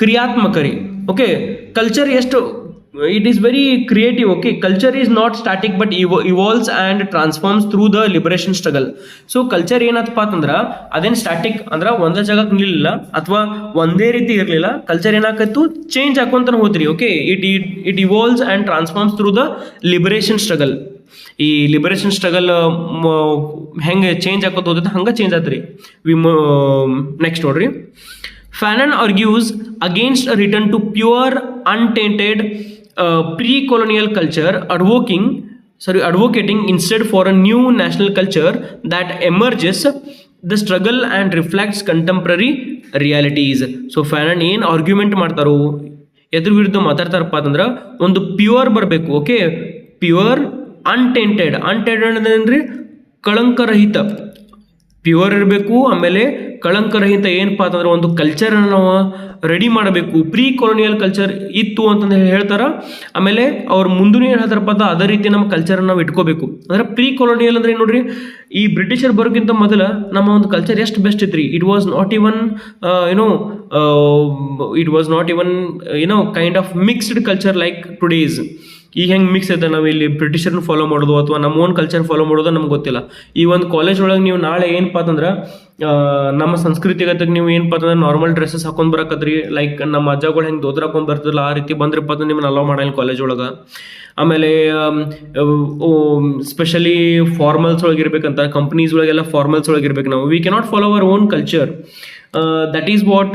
ಕ್ರಿಯಾತ್ಮಕ ರೀ. ಓಕೆ, ಕಲ್ಚರ್ ಎಷ್ಟು it is very creative. Okay, culture is not static but evolves and transforms through the liberation struggle. So culture ಏನತ್ತಪ್ಪ ಅಂತಂದ್ರ ಅದೇನು static ಅಂದ್ರ ಒಂದೇ ಜಾಗಕ್ಕೆ ನಿಲ್ಲಿಲ್ಲ ಅಥವಾ ಒಂದೇ ರೀತಿ ಇರಲಿಲ್ಲ. ಕಲ್ಚರ್ ಏನಾಕತ್ತು ಚೇಂಜ್ ಹಾಕೊಂತಾನೆ ಹೋದ್ರಿ. Okay, it evolves and transforms through the liberation struggle. ಈ ಲಿಬರೇಷನ್ ಸ್ಟ್ರಗಲ್ ಹೆಂಗೆ ಚೇಂಜ್ ಹಾಕೋತ ಹೋದೈತೆ ಹಂಗೆ ಚೇಂಜ್ ಆತ್ರಿ. ನೆಕ್ಸ್ಟ್ ನೋಡ್ರಿ, Fanon argues against a return to pure, untainted pre-colonial culture, advocating instead for a new national culture that emerges the struggle and reflects contemporary realities. So Fanon ಏನು argument ಮಾಡ್ತಾರೋ, ಎದ್ರ ವಿರುದ್ಧ ಮಾತಾಡ್ತಾರಪ್ಪ ಅಂತಂದ್ರೆ ಒಂದು ಪ್ಯೂರ್ ಬರಬೇಕು. Okay, pure ಅನ್ಟೆಂಟೆಡ್ ಅಂದ್ರೆ ಕಳಂಕರಹಿತ, pure ಇರಬೇಕು. ಆಮೇಲೆ ಕಳಂಕರಹಿತ ಏನಪ್ಪ ಅಂತಂದ್ರೆ ಒಂದು ಕಲ್ಚರನ್ನು ನಾವು ರೆಡಿ ಮಾಡಬೇಕು. ಪ್ರೀ ಕೊಲೋನಿಯಲ್ ಕಲ್ಚರ್ ಇತ್ತು ಅಂತಂದು ಹೇಳ್ತಾರ. ಆಮೇಲೆ ಅವ್ರು ಮುಂದೂ ಏನು ಹೇಳ್ತಾರಪ್ಪ ಅಂತ ಅದೇ ರೀತಿ ನಮ್ಮ ಕಲ್ಚರನ್ನು ನಾವು ಇಟ್ಕೋಬೇಕು. ಅಂದ್ರೆ ಪ್ರೀ ಕೊಲೋನಿಯಲ್ ಅಂದ್ರೆ ನೋಡ್ರಿ, ಈ ಬ್ರಿಟಿಷರ್ ಬರೋಕ್ಕಿಂತ ಮೊದಲ ನಮ್ಮ ಒಂದು ಕಲ್ಚರ್ ಎಷ್ಟು ಬೆಸ್ಟ್ ಇತ್ತು ರೀ. It was not even kind of mixed culture like today's. ಈಗ ಹೆಂಗೆ ಮಿಕ್ಸ್ ಐತೆ, ನಾವು ಇಲ್ಲಿ ಬ್ರಿಟಿಷರ್ನ ಫಾಲೋ ಮಾಡೋದು ಅಥವಾ ನಮ್ಮ ಓನ್ ಕಲ್ಚರ್ ಫಾಲೋ ಮಾಡೋದು ನಮ್ಗೆ ಗೊತ್ತಿಲ್ಲ. ಈ ಒಂದು ಕಾಲೇಜ್ ಒಳಗೆ ನೀವು ನಾಳೆ ಏನಪ್ಪ ಅಂತಂದ್ರೆ ನಮ್ಮ ಸಂಸ್ಕೃತಿಗತಕ್ಕೆ ನೀವು ಏನಪ್ಪ ಅಂತಂದ್ರೆ ನಾರ್ಮಲ್ ಡ್ರೆಸ್ಸಸ್ ಹಾಕೊಂಡು ಬರಕತ್ರಿ, ಲೈಕ್ ನಮ್ಮ ಅಜ್ಜಗಳು ಹೆಂಗೆ ದೋತ್ರ ಹಾಕೊಂಡು ಬರ್ತಿರಲ್ಲ ಆ ರೀತಿ ಬಂದ್ರಪ್ಪ ಅಂದ್ರೆ ನಿಮ್ಮನ್ನ ಅಲೋ ಮಾಡಲ್ಲ ಕಾಲೇಜ್ ಒಳಗೆ. ಆಮೇಲೆ ಸ್ಪೆಷಲಿ ಫಾರ್ಮಲ್ಸ್ ಒಳಗೆ ಇರ್ಬೇಕಂತ, ಕಂಪ್ನೀಸ್ ಒಳಗೆಲ್ಲ ಫಾರ್ಮಲ್ಸ್ ಒಳಗೆ ಇರ್ಬೇಕು. ನಾವು we cannot follow hour own culture. that is what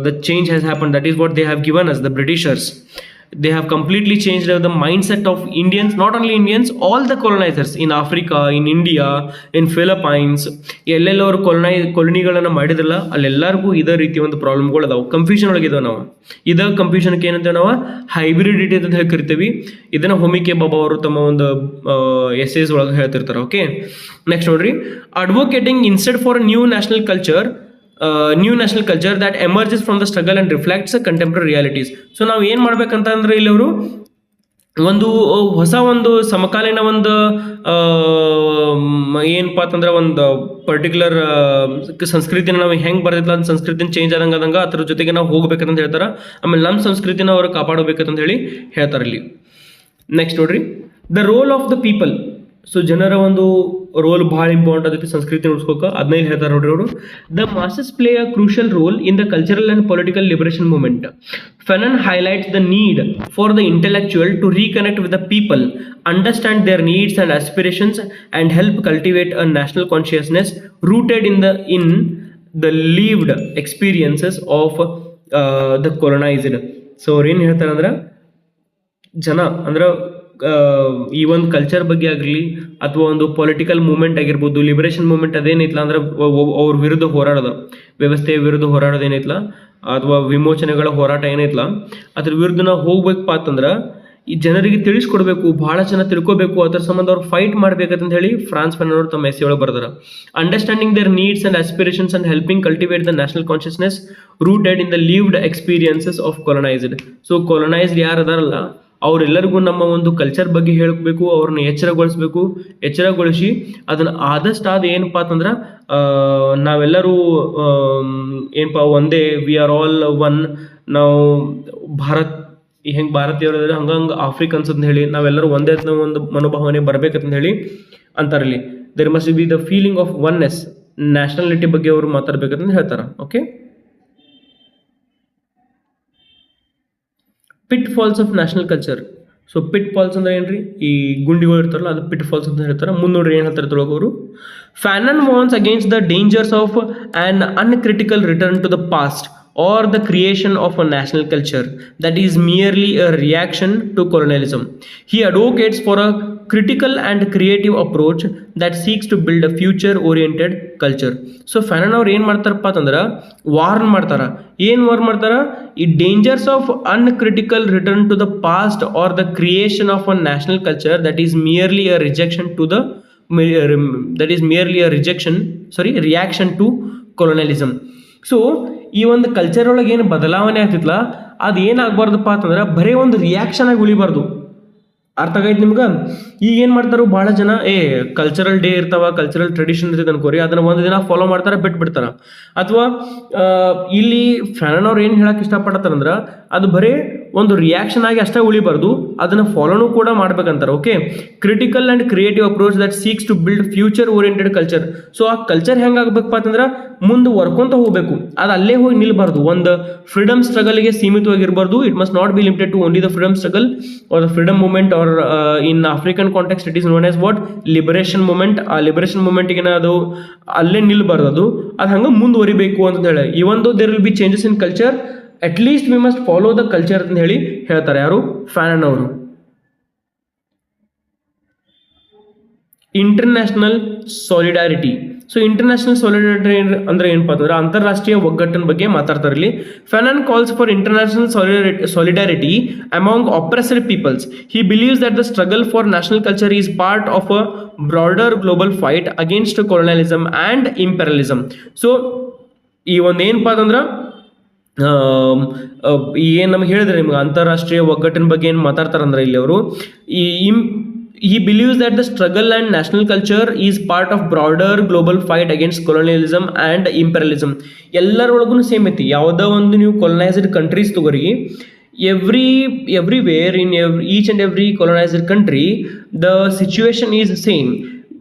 the change has happened. That is what they have given us, the Britishers. They have completely changed the mindset of Indians, not only Indians, all the colonizers in Africa, in India, in Philippines. ಎಲ್ಲೆಲ್ಲವರು ಕೊಲನಿಗಳನ್ನು ಮಾಡಿದ್ರಲ್ಲ ಅಲ್ಲೆಲ್ಲರಿಗೂ ಇದೇ ರೀತಿ ಒಂದು ಪ್ರಾಬ್ಲಮ್ಗಳು ಅದಾವೆ, confusion ಒಳಗಿದಾವೆ. ನಾವು ಇದೇ ಕನ್ಫ್ಯೂಷನ್ಗೆ ಏನಂತೇವೆ ನಾವು ಹೈಬ್ರಿಡಿಟಿ ಅಂತ ಹೇಳಿ ಕರಿತೀವಿ. ಇದನ್ನು ಹೋಮಿಕೆ ಬಾಬಾ ಅವರು ತಮ್ಮ ಒಂದು ಎಸ್ಸೇಸ್ ಒಳಗೆ ಹೇಳ್ತಿರ್ತಾರೆ. ಓಕೆ, ನೆಕ್ಸ್ಟ್ ನೋಡ್ರಿ, advocating instead for new national culture that emerges from the struggle and reflects the contemporary realities. So ನಾವು ಏನು ಮಾಡ್ಬೇಕಂತ ಅಂದ್ರೆ ಇಲ್ಲಿ ಅವರು ಒಂದು ಹೊಸ ಒಂದು ಸಮಕಾಲೀನ ಒಂದು ಏನಪ್ಪ ಅಂತಂದ್ರೆ ಒಂದು ಪರ್ಟಿಕ್ಯುಲರ್ ಸಂಸ್ಕೃತಿನ ನಾವು ಹೆಂಗೆ ಬರ್ದಿಲ್ಲ ಅಂತ ಸಂಸ್ಕೃತಿನ ಚೇಂಜ್ ಆದಂಗೆ ಅದ್ರ ಜೊತೆಗೆ ನಾವು ಹೋಗ್ಬೇಕಂತ ಹೇಳ್ತಾರೆ. ಆಮೇಲೆ ನಮ್ಮ ಸಂಸ್ಕೃತಿನ ಅವರು ಕಾಪಾಡಬೇಕಂತ ಹೇಳಿ ಹೇಳ್ತಾರೆ ಇಲ್ಲಿ. ನೆಕ್ಸ್ಟ್ ನೋಡ್ರಿ, the role of the people. So ಜನರ ಒಂದು ರೋಲ್ ಭಾಳ ಇಂಪಾರ್ಟೆಂಟ್ ಅದಕ್ಕೆ ಸಂಸ್ಕೃತಿ ಉಳಿಸ್ಕೋಕೆ. ಅದನ್ನ ಇಲ್ಲಿ ಹೇಳ್ತಾರೆ ನೋಡ್ರಿ ಅವರು, the masses play a crucial role in the cultural and political liberation movement. Fanon highlights the need for the intellectual to reconnect with the people, understand their needs and aspirations, and help cultivate a national consciousness rooted in the lived experiences of the colonized. So ಅವ್ರು ಏನು ಹೇಳ್ತಾರೆ ಅಂದ್ರೆ, ಜನ ಅಂದ್ರೆ ಈ ಒಂದು culture ಬಗ್ಗೆ ಆಗಲಿ ಅಥವಾ ಒಂದು ಪೊಲಿಟಿಕಲ್ ಮೂವ್ಮೆಂಟ್ ಆಗಿರ್ಬೋದು, ಲಿಬರೇಷನ್ ಮೂವ್ಮೆಂಟ್ ಅದೇನಿತ್ತಲ್ಲ ಅಂದ್ರೆ ಅವ್ರ ವಿರುದ್ಧ ಹೋರಾಡೋದು, ವ್ಯವಸ್ಥೆಯ ವಿರುದ್ಧ ಹೋರಾಡೋದು ಏನೈತಲ್ಲ ಅಥವಾ ವಿಮೋಚನೆಗಳ ಹೋರಾಟ ಏನೈತಲ್ಲ ಅದ್ರ ವಿರುದ್ಧ ನಾವು ಹೋಗ್ಬೇಕಪ್ಪ ಅಂತಂದ್ರೆ ಈ ಜನರಿಗೆ ತಿಳಿಸ್ಕೊಡ್ಬೇಕು, ಭಾಳ ಜನ ತಿಳ್ಕೊಬೇಕು, ಅದ್ರ ಸಂಬಂಧ ಅವ್ರು ಫೈಟ್ ಮಾಡ್ಬೇಕಂತ ಹೇಳಿ ಫ್ರಾನ್ಸ್ ಫನನ್ ಅವರು ತಮ್ಮ ಎಸ್ಸೆ ಒಳಗೆ ಬರ್ದಾರ. Understanding their needs and aspirations and helping cultivate the national consciousness rooted in the lived experiences of colonized. So colonized ಯಾರು ಅದಾರಲ್ಲ ಅವರೆಲ್ಲರಿಗೂ ನಮ್ಮ ಒಂದು ಕಲ್ಚರ್ ಬಗ್ಗೆ ಹೇಳಬೇಕು, ಅವ್ರನ್ನ ಎಚ್ಚರಗೊಳಿಸಿ ಅದನ್ನು ಆದಷ್ಟು ಏನಪ್ಪ ಅಂತಂದ್ರೆ ನಾವೆಲ್ಲರೂ ಏನಪ್ಪ ಒಂದೇ, ವಿ ಆರ್ ಆಲ್ ಒನ್. ನಾವು ಭಾರತ್ ಹೆಂಗೆ ಭಾರತೀಯರು ಹಂಗಂಗೆ ಆಫ್ರಿಕನ್ಸ್ ಅಂತ ಹೇಳಿ ನಾವೆಲ್ಲರೂ ಒಂದೇ ಒಂದು ಮನೋಭಾವನೆ ಬರ್ಬೇಕಂತ ಹೇಳಿ ಅಂತಾರಲ್ಲಿ. There must be the feeling of oneness, nationality ಬಗ್ಗೆ ಅವರು ಮಾತಾಡ್ಬೇಕಂತ ಹೇಳ್ತಾರೆ. Okay, pitfalls of national culture. So pitfalls ಅಂದ್ರೆ ಏನ್ರಿ, ಈ ಗುಂಡಿಗಳು ಇರ್ತಾರಲ್ಲ ಅದು ಪಿಟ್ ಫಾಲ್ಸ್ ಅಂತ ಹೇಳ್ತಾರೆ. ಮುಂದೆ ನೋಡ್ರಿ ಏನು ಹೇಳ್ತಾರೆ ತೊಳಗ ಅವರು, Fanon warns against the dangers of an uncritical return to the past or the creation of a national culture that is merely a reaction to colonialism. He advocates for a critical and creative approach that seeks to build a future oriented culture. So Fanon ಅವ್ರು ಏನು ಮಾಡ್ತಾರಪ್ಪ ಅಂತಂದ್ರೆ warn ಮಾಡ್ತಾರ. ಏನು warn ಮಾಡ್ತಾರ, ಈ dangers of uncritical return to the past or the creation of a national culture that is merely a reaction to colonialism. So ಈ ಒಂದು ಕಲ್ಚರ್ ಒಳಗೆ ಏನು ಬದಲಾವಣೆ ಆಗ್ತಿತ್ತಲ್ಲ ಅದು ಏನಾಗಬಾರ್ದಪ್ಪ ಅಂತಂದ್ರೆ ಬರೀ ಒಂದು ರಿಯಾಕ್ಷನ್ ಆಗಿ ಉಳಿಬಾರ್ದು. ಅರ್ಥ ಆಗೈತೆ ನಿಮ್ಗೆ? ಈಗ ಏನು ಮಾಡ್ತಾರೋ ಭಾಳ ಜನ ಕಲ್ಚರಲ್ ಡೇ ಇರ್ತಾವ, ಕಲ್ಚರಲ್ ಟ್ರೆಡಿಷನ್ ಇರ್ತೈತೆ ಅನ್ಕೋರಿ, ಅದನ್ನು ಒಂದು ದಿನ ಫಾಲೋ ಮಾಡ್ತಾರೆ, ಬಿಟ್ಬಿಡ್ತಾರೆ. ಅಥವಾ ಇಲ್ಲಿ ಫ್ಯಾನನ್ ಅವ್ರು ಏನು ಹೇಳಕ್ಕೆ ಇಷ್ಟಪಡ್ತಾರಂದ್ರೆ ಅದು ಬರೀ ಒಂದು ರಿಯಾಕ್ಷನ್ ಆಗಿ ಅಷ್ಟೇ ಉಳಿಬಾರ್ದು, ಅದನ್ನು ಫಾಲೋನು ಕೂಡ ಮಾಡ್ಬೇಕಂತಾರೆ. Okay, critical and creative approach that seeks to build future oriented culture. So ಆ ಕಲ್ಚರ್ ಹೆಂಗಾಗಬೇಕಪ್ಪ ಅಂತಂದ್ರೆ ಮುಂದೆ ವರ್ಕೊಂತ ಹೋಗಬೇಕು, ಅದು ಅಲ್ಲೇ ಹೋಗಿ ನಿಲ್ಬಾರ್ದು. ಒಂದು ಫ್ರೀಡಮ್ ಸ್ಟ್ರಗಲ್ಗೆ ಸೀಮಿತವಾಗಿರಬಾರ್ದು. It must not be limited to only the freedom struggle or the freedom movement, or in African context it is known as what liberation movement. ಆ ಲಿಬರೇಷನ್ ಮೂವ್ಮೆಂಟ್ಗೆ ಅದು ಅಲ್ಲೇ ನಿಲ್ಬಾರ್ದು, ಅದು ಹಂಗೆ ಮುಂದುವರಿಬೇಕು ಅಂತ ಹೇಳಿ. Even though there will be changes in culture, at least we must follow the culture ಅಂತ ಹೇಳಿ ಹೇಳ್ತಾರೆ ಯಾರು, ಫ್ಯಾನನ್ ಅವರು. International solidarity. So international solidarity ಅಂದ್ರೆ ಏನಪ್ಪ ಅಂತಂದ್ರೆ ಅಂತಾರಾಷ್ಟ್ರೀಯ ಒಗ್ಗಟ್ಟಿನ ಬಗ್ಗೆ ಮಾತಾಡ್ತಾರೆ ಇಲ್ಲಿ. Fanon calls for international solidarity among oppressed peoples. He believes that the struggle for national culture is part of a broader global fight against colonialism and imperialism. So ಈ ಒಂದು ಏನಪ್ಪ ಅಂತಂದ್ರೆ ಏನು ನಮ್ಗೆ ಹೇಳಿದ್ರೆ ನಿಮ್ಗೆ ಅಂತಾರಾಷ್ಟ್ರೀಯ ಒಗ್ಗಟ್ಟಿನ ಬಗ್ಗೆ ಏನು ಮಾತಾಡ್ತಾರಂದ್ರೆ ಇಲ್ಲಿ ಅವರು, he believes that the struggle and national culture is part of broader global fight against colonialism and imperialism. ಎಲ್ಲರೊಳಗೂ ಸೇಮ್ ಐತಿ. ಯಾವುದೋ ಒಂದು ನೀವು ಕೊಲೊನೈಸ್ಡ್ ಕಂಟ್ರೀಸ್ ತಗೋರಿ, everywhere in each and every colonized country the situation is same.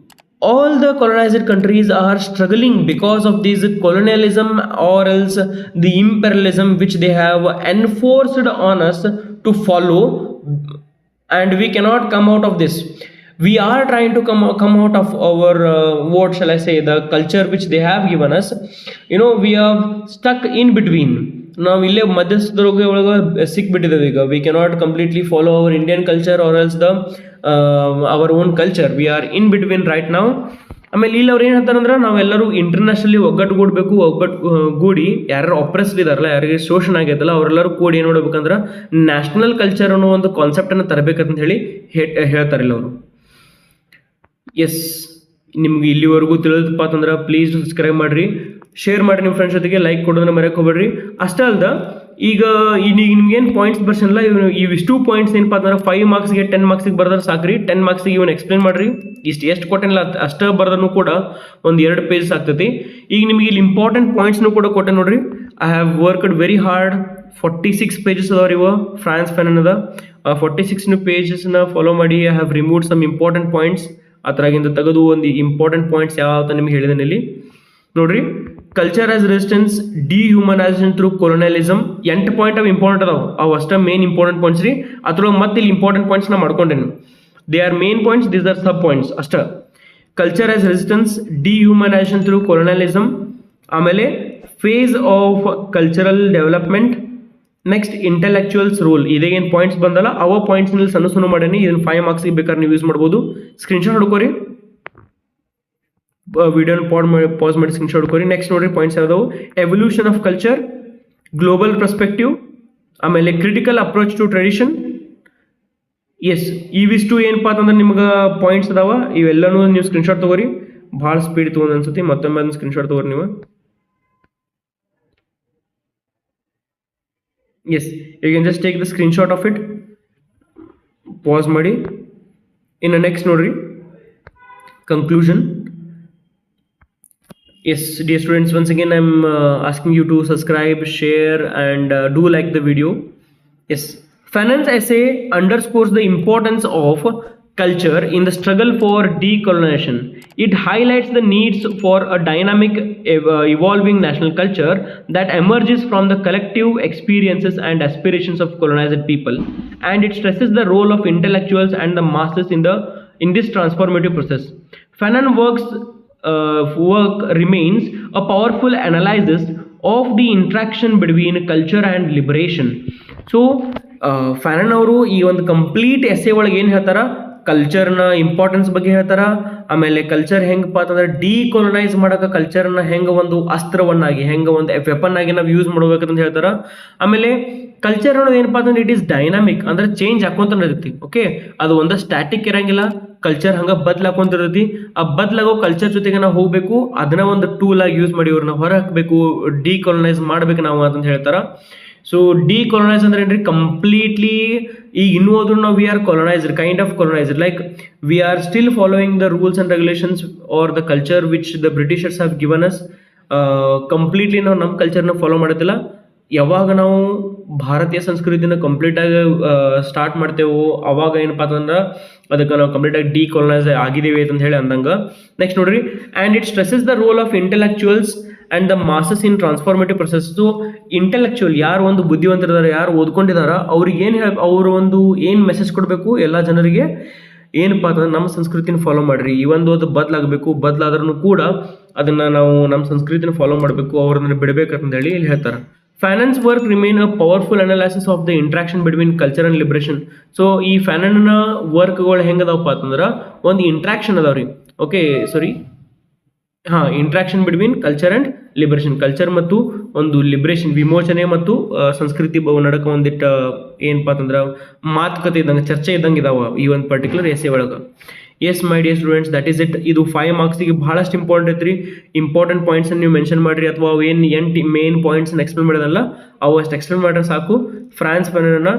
All the colonized countries are struggling because of this colonialism or else the imperialism which they have enforced on us to follow, and we cannot come out of this. We are trying to come out of our what shall I say, the culture which they have given us. You know, we are stuck in between. ನಾವು ಇಲ್ಲೇ ಮಧ್ಯಸ್ಥದೊಳಗೆ ಒಳಗೆ ಸಿಕ್ಬಿಟ್ಟಿದ್ದೇವೆ ಈಗ. We cannot completely follow our Indian culture or else the our own culture. We are in between right ನಾವು. ಆಮೇಲೆ ಇಲ್ಲಿ ಅವ್ರು ಏನು ಹೇಳ್ತಾರಂದ್ರೆ ನಾವೆಲ್ಲರೂ ಇಂಟರ್ನ್ಯಾಷನಲಿ ಒಗ್ಗಟ್ಟುಗೂಡಬೇಕು. ಗೂಡಿ ಯಾರು ಆಪ್ರೆಸ್ಡ್ ಇದಾರಲ್ಲ, ಯಾರಿಗೆ ಶೋಷಣೆ ಆಗೈತಲ್ಲ, ಅವರೆಲ್ಲರೂ ಕೂಡಿ ಏನು ನೋಡ್ಬೇಕಂದ್ರೆ ನ್ಯಾಷನಲ್ ಕಲ್ಚರ್ ಅನ್ನೋ ಒಂದು ಕಾನ್ಸೆಪ್ಟನ್ನು ತರಬೇಕಂತ ಹೇಳಿ ಹೇಳ್ತಾರಿಲ್ಲ ಅವರು. ಎಸ್, ನಿಮ್ಗೆ ಇಲ್ಲಿವರೆಗೂ ತಿಳಿದಪ್ಪ ಅಂತಂದ್ರೆ ಪ್ಲೀಸ್ ಸಬ್ಸ್ಕ್ರೈಬ್ ಮಾಡಿರಿ, ಶೇರ್ ಮಾಡಿ ನಿಮ್ಮ ಫ್ರೆಂಡ್ಸ್ ಜೊತೆಗೆ, ಲೈಕ್ ಕೊಡೋದನ್ನ ಮರೆಯಕ್ಕೆ ಹೋಗ್ಬೇಡ್ರಿ. ಅಷ್ಟೇ ಅಲ್ದ, ಈಗ ನಿಮ್ಗೇನು ಪಾಯಿಂಟ್ಸ್ ಬರ್ಸಲ್ಲ, ಇವಿಷ್ಟು ಪಾಯಿಂಟ್ಸ್ ಏನಪ್ಪ ಅಂತಂದ್ರೆ 5 ಮಾರ್ಕ್ಸ್ಗೆ 10 ಮಾರ್ಕ್ಸಿಗೆ ಬರ್ದ್ರೆ ಸಾಕ್ರಿ. 10 ಮಾರ್ಕ್ಸಿಗೆ ಇವನು ಎಕ್ಸ್ಪ್ಲೇನ್ ಮಾಡಿರಿ. ಎಷ್ಟು ಕೊಟ್ಟೇನಿಲ್ಲ ಅಷ್ಟೇ ಬರ್ದ್ರೂ ಕೂಡ ಒಂದು 2 ಪೇಜಸ್ ಆಗ್ತೈತಿ. ಈಗ ನಿಮಗೆ ಇಲ್ಲಿ ಇಂಪಾರ್ಟೆಂಟ್ ಪಾಯಿಂಟ್ಸ್ನು ಕೂಡ ಕೊಟ್ಟೆ ನೋಡ್ರಿ. I have worked very hard. 46 pages ಅದಾವ್ರಿ ಇವ ಫ್ರಾನ್ಸ್ ಫ್ಯಾನನ್ ಅದ. 46 ಪೇಜಸ್ನ ಫಾಲೋ ಮಾಡಿ I have removed some important points. ಆ ಥರಗಿಂದ ತೆಗೆದು ಒಂದು ಇಂಪಾರ್ಟೆಂಟ್ ಪಾಯಿಂಟ್ಸ್ ಯಾವ ಅಂತ ನಿಮ್ಗೆ ಹೇಳಿದ್ದೇನೆ ಇಲ್ಲಿ ನೋಡ್ರಿ. Culture as resistance, dehumanization through colonialism. 8 point ಅವು ಇಂಪಾರ್ಟೆಂಟ್ ಅದಾವೆ. ಅವು ಅಷ್ಟೇ ಮೇನ್ ಇಂಪಾರ್ಟೆಂಟ್ ಪಾಯಿಂಟ್ಸ್ ರೀ. ಅದ್ರೊಳಗೆ ಮತ್ತೆ ಇಲ್ಲಿ ಇಂಪಾರ್ಟೆಂಟ್ ಪಾಯಿಂಟ್ಸ್ನ ಮಾಡ್ಕೊಂಡೇನು. They are main points, these are sub points ಅಷ್ಟೇ. Culture as resistance, dehumanization through colonialism, ಆಮೇಲೆ phase of cultural development, next intellectuals role. ಇದೇನು ಪಾಯಿಂಟ್ಸ್ ಬಂದಲ್ಲ ಅವ ಪಾಯಿಂಟ್ಸ್ನಲ್ಲಿ ಸಣ್ಣ ಮಾಡೇನಿ. ಇದನ್ನು 5 ಮಾರ್ಕ್ಸಿಗೆ ಬೇಕಾದ್ರೆ ನೀವು ಯೂಸ್ ಮಾಡ್ಬೋದು. ಸ್ಕ್ರೀನ್ಶಾಟ್ ಹೊಡ್ಕೋರಿ, ವಿಡಿಯೋನ ಪಾಸ್ ಮಾಡಿ ಸ್ಕ್ರೀನ್ಶಾಟ್ ಹೊಡ್ಕೋರಿ. ನೆಕ್ಸ್ಟ್ ನೋಡ್ರಿ ಪಾಯಿಂಟ್ಸ್ ಯಾವ್ದಾವು. Evolution of culture, global perspective, ಆಮೇಲೆ critical approach to tradition. Yes, ಇವಿಷ್ಟು ಏನಪ್ಪ ಅಂತಂದ್ರೆ ನಿಮ್ಗೆ ಪಾಯಿಂಟ್ಸ್ ಅದಾವ. ಇವೆಲ್ಲನೂ ನೀವು ಸ್ಕ್ರೀನ್ಶಾಟ್ ತೊಗೋರಿ. ಭಾಳ ಸ್ಪೀಡ್ ತೊಗೊಂಡು ಅನ್ಸುತ್ತೆ, ಮತ್ತೊಮ್ಮೆ ಅದನ್ನ ಸ್ಕ್ರೀನ್ಶಾಟ್ ತೊಗೋರಿ ನೀವು. Yes, you can just take the screenshot of it. Pause ಮಾಡಿ. In the next ನೋಡ್ರಿ conclusion. Yes, dear students, once again I'm asking you to subscribe, share and do like the video. Yes, Fanon's essay underscores the importance of culture in the struggle for decolonization. It highlights the needs for a dynamic, evolving national culture that emerges from the collective experiences and aspirations of colonized people, and it stresses the role of intellectuals and the masses in this transformative process. Fanon's work remains a powerful analysis of the interaction between culture and liberation. So Fanon ಅವರು ಈ ಒಂದು complete essay ಒಳಗೆ ಏನು ಹೇಳ್ತಾರ, ಕಲ್ಚರ್ನ importance ಬಗ್ಗೆ ಹೇಳ್ತಾರ. ಆಮೇಲೆ culture ಹೆಂಗಪ್ಪ ಅಂತಂದ್ರೆ ಡಿಕೊಲೊನೈಸ್ ಮಾಡೋಕೆ ಕಲ್ಚರ್ನ ಹೆಂಗೆ ಒಂದು ಅಸ್ತ್ರವನ್ನಾಗಿ, ಹೆಂಗೆ ಒಂದು ವೆಪನ್ ಆಗಿ ನಾವು ಯೂಸ್ ಮಾಡ್ಬೇಕಂತ ಹೇಳ್ತಾರ. ಆಮೇಲೆ ಕಲ್ಚರ್ ಅನ್ನೋದು ಏನಪ್ಪ ಅಂತಂದ್ರೆ ಇಟ್ ಈಸ್ ಡೈನಾಮಿಕ್, ಅಂದ್ರೆ ಚೇಂಜ್ ಹಾಕೊಂತ ಇರ್ತೈತಿ. ಓಕೆ, ಅದು ಒಂದು ಸ್ಟ್ಯಾಟಿಕ್ ಇರಂಗಿಲ್ಲ. ಕಲ್ಚರ್ ಹಂಗೆ ಬದಲಾಕೊಂತಿರ್ತೈತಿ. ಆ ಬದಲಾಗೋ ಕಲ್ಚರ್ ಜೊತೆಗೆ ನಾವು ಹೋಗ್ಬೇಕು, ಅದನ್ನ ಒಂದು ಟೂಲ್ ಆಗಿ ಯೂಸ್ ಮಾಡಿ ಅವ್ರನ್ನ ಹೊರ ಹಾಕಬೇಕು, ಡಿಕೊಲೊನೈಸ್ ಮಾಡ್ಬೇಕು ನಾವು ಅಂತ ಹೇಳ್ತಾರ. ಸೊ ಡಿಕೊಲೊನೈಸ್ ಅಂದ್ರೆ ಏನ್ರಿ, ಕಂಪ್ಲೀಟ್ಲಿ ಈಗ ಇನ್ನೂ ಹೋದ್ರು ನಾವು we are colonized, kind of colonized, like we are still following the rules and regulations or the culture which the Britishers have given us. Completely ನಾವು ನಮ್ಮ ಕಲ್ಚರ್ನ ಫಾಲೋ ಮಾಡೋದಿಲ್ಲ. ಯಾವಾಗ ನಾವು ಭಾರತೀಯ ಸಂಸ್ಕೃತಿನ ಕಂಪ್ಲೀಟಾಗಿ ಸ್ಟಾರ್ಟ್ ಮಾಡ್ತೇವೋ ಅವಾಗ ಏನಪ್ಪ ಅಂತಂದ್ರೆ ಅದಕ್ಕೆ ನಾವು ಕಂಪ್ಲೀಟಾಗಿ ಡಿಕೊಲನೈಸ್ ಆಗಿದ್ದೀವಿ ಅಂತ ಹೇಳಿ ಅಂದಂಗೆ. ನೆಕ್ಸ್ಟ್ ನೋಡ್ರಿ, and it stresses the role of intellectuals and the masses in transformative process. Intellectual ಯಾರು ಒಂದು ಬುದ್ಧಿವಂತರಿದ್ದಾರೆ, ಯಾರು ಓದ್ಕೊಂಡಿದ್ದಾರೆ, ಅವ್ರಿಗೆ ಏನು ಅವರು ಒಂದು ಏನು ಮೆಸೇಜ್ ಕೊಡಬೇಕು ಎಲ್ಲ ಜನರಿಗೆ ಏನಪ್ಪ ಅಂತಂದ್ರೆ ನಮ್ಮ ಸಂಸ್ಕೃತಿನ ಫಾಲೋ ಮಾಡಿರಿ. ಈ ಒಂದು ಅದು ಬದಲಾಗಬೇಕು, ಬದಲಾದ್ರೂ ಕೂಡ ಅದನ್ನು ನಾವು ನಮ್ಮ ಸಂಸ್ಕೃತಿನ ಫಾಲೋ ಮಾಡಬೇಕು, ಅವ್ರನ್ನ ಬಿಡಬೇಕಂತ ಹೇಳಿ ಇಲ್ಲಿ ಹೇಳ್ತಾರೆ. Finance work remain a powerful analysis of the interaction between culture and liberation. So ಈ ಫೈನಾನ್ನ ವರ್ಕ್ಗಳು ಹೆಂಗದವಪ್ಪ ಅಂತಂದ್ರೆ ಒಂದು ಇಂಟ್ರಾಕ್ಷನ್ ಅದಾವ್ರಿ. Okay sorry, interaction between culture and liberation, culture ಮತ್ತು ಒಂದು ಲಿಬ್ರೇಷನ್, ವಿಮೋಚನೆ ಮತ್ತು ಸಂಸ್ಕೃತಿ ನಡಕ ಒಂದಿಟ್ಟು ಏನಪ್ಪ ಅಂತಂದ್ರೆ ಮಾತುಕತೆ ಇದ್ದಂಗೆ, ಚರ್ಚೆ ಇದ್ದಂಗೆ ಇದಾವ ಈ ಒಂದು ಪರ್ಟಿಕ್ಯುಲರ್ ಎಸ್ಸೆ ಒಳಗೆ. As my dear students, that is it. ಇದು 5 ಮಾರ್ಕ್ಸಿಗೆ ಭಾಳಷ್ಟು ಇಂಪಾರ್ಟೆಂಟ್ ಐತ್ರಿ. ಇಂಪಾರ್ಟೆಂಟ್ ಪಾಯಿಂಟ್ಸನ್ನು ನೀವು ಮೆನ್ಷನ್ ಮಾಡಿರಿ, ಅಥವಾ ಅವು ಏನು 8 ಮೇನ್ ಪಾಯಿಂಟ್ಸನ್ನು ಎಕ್ಸ್ಪ್ಲೇನ್ ಮಾಡೋದಲ್ಲ, ಅವು ಅಷ್ಟು ಎಕ್ಸ್ಪ್ಲೇನ್ ಮಾಡಿದ್ರೆ ಸಾಕು. ಫ್ರಾನ್ಸ್ ಫೆನನ್ನ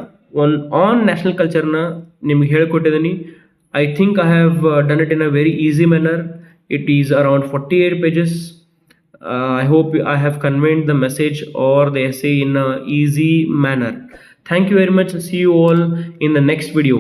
ಆನ್ ನ್ಯಾಷನಲ್ ಕಲ್ಚರ್ನ ನಿಮ್ಗೆ ಹೇಳ್ಕೊಟ್ಟಿದ್ದೀನಿ. I think I have done it in a very easy manner. It is around 48 pages. I hope I have conveyed the message or the essay in a easy manner. Thank you very much. See you all in the next video.